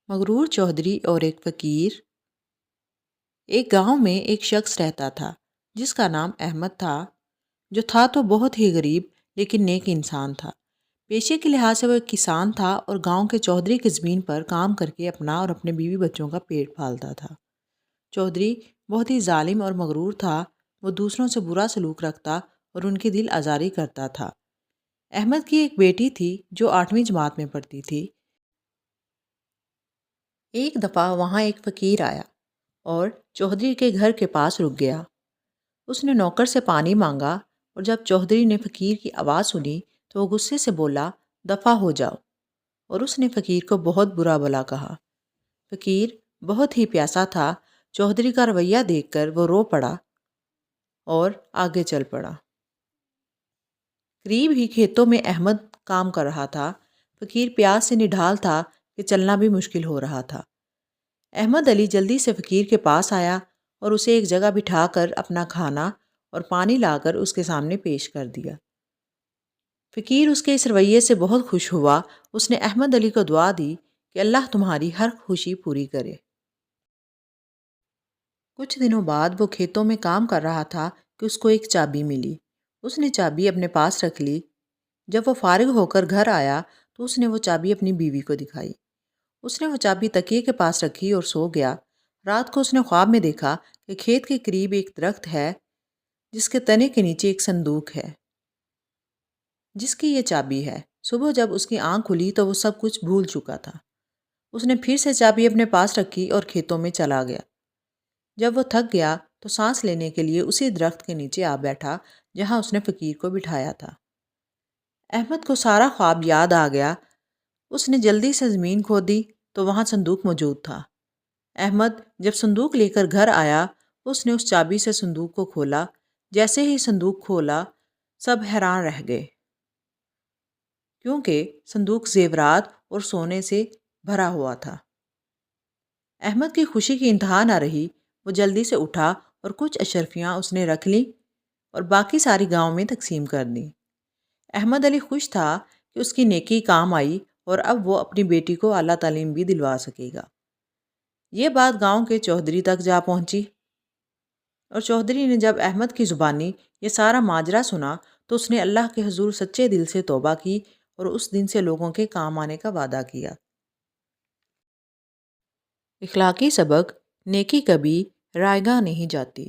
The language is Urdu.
مغرور چودھری اور ایک فقیر۔ ایک گاؤں میں ایک شخص رہتا تھا جس کا نام احمد تھا، جو تھا تو بہت ہی غریب لیکن نیک انسان تھا۔ پیشے کے لحاظ سے وہ ایک کسان تھا اور گاؤں کے چودھری کی زمین پر کام کر کے اپنا اور اپنے بیوی بچوں کا پیٹ پالتا تھا۔ چودھری بہت ہی ظالم اور مغرور تھا۔ وہ دوسروں سے برا سلوک رکھتا اور ان کی دل آزاری کرتا تھا۔ احمد کی ایک بیٹی تھی جو 8ویں جماعت میں پڑھتی تھی۔ ایک دفعہ وہاں ایک فقیر آیا اور چودھری کے گھر کے پاس رک گیا۔ اس نے نوکر سے پانی مانگا اور جب چودھری نے فقیر کی آواز سنی تو وہ غصے سے بولا، دفع ہو جاؤ، اور اس نے فقیر کو بہت برا بھلا کہا۔ فقیر بہت ہی پیاسا تھا۔ چودھری کا رویہ دیکھ کر وہ رو پڑا اور آگے چل پڑا۔ قریب ہی کھیتوں میں احمد کام کر رہا تھا۔ فقیر پیاس سے نڈھال تھا کہ چلنا بھی مشکل ہو رہا تھا۔ احمد علی جلدی سے فقیر کے پاس آیا اور اسے ایک جگہ بٹھا کر اپنا کھانا اور پانی لا کر اس کے سامنے پیش کر دیا۔ فقیر اس کے اس رویے سے بہت خوش ہوا۔ اس نے احمد علی کو دعا دی کہ اللہ تمہاری ہر خوشی پوری کرے۔ کچھ دنوں بعد وہ کھیتوں میں کام کر رہا تھا کہ اس کو ایک چابی ملی۔ اس نے چابی اپنے پاس رکھ لی۔ جب وہ فارغ ہو کر گھر آیا تو اس نے وہ چابی اپنی بیوی کو دکھائی۔ اس نے وہ چابی تکیے کے پاس رکھی اور سو گیا۔ رات کو اس نے خواب میں دیکھا کہ کھیت کے قریب ایک درخت ہے جس کے تنے کے نیچے ایک صندوق ہے جس کی یہ چابی ہے۔ صبح جب اس کی آنکھ کھلی تو وہ سب کچھ بھول چکا تھا۔ اس نے پھر سے چابی اپنے پاس رکھی اور کھیتوں میں چلا گیا۔ جب وہ تھک گیا تو سانس لینے کے لیے اسی درخت کے نیچے آ بیٹھا جہاں اس نے فقیر کو بٹھایا تھا۔ احمد کو سارا خواب یاد آ گیا۔ اس نے جلدی سے زمین کھودی تو وہاں صندوق موجود تھا۔ احمد جب صندوق لے کر گھر آیا اس نے اس چابی سے صندوق کو کھولا۔ جیسے ہی صندوق کھولا سب حیران رہ گئے کیونکہ صندوق زیورات اور سونے سے بھرا ہوا تھا۔ احمد کی خوشی کی انتہا نہ رہی۔ وہ جلدی سے اٹھا اور کچھ اشرفیاں اس نے رکھ لیں اور باقی ساری گاؤں میں تقسیم کر دیں۔ احمد علی خوش تھا کہ اس کی نیکی کام آئی اور اب وہ اپنی بیٹی کو اعلیٰ تعلیم بھی دلوا سکے گا۔ یہ بات گاؤں کے چودھری تک جا پہنچی اور چودھری نے جب احمد کی زبانی یہ سارا ماجرا سنا تو اس نے اللہ کے حضور سچے دل سے توبہ کی اور اس دن سے لوگوں کے کام آنے کا وعدہ کیا۔ اخلاقی سبق: نیکی کبھی رائیگاں نہیں جاتی۔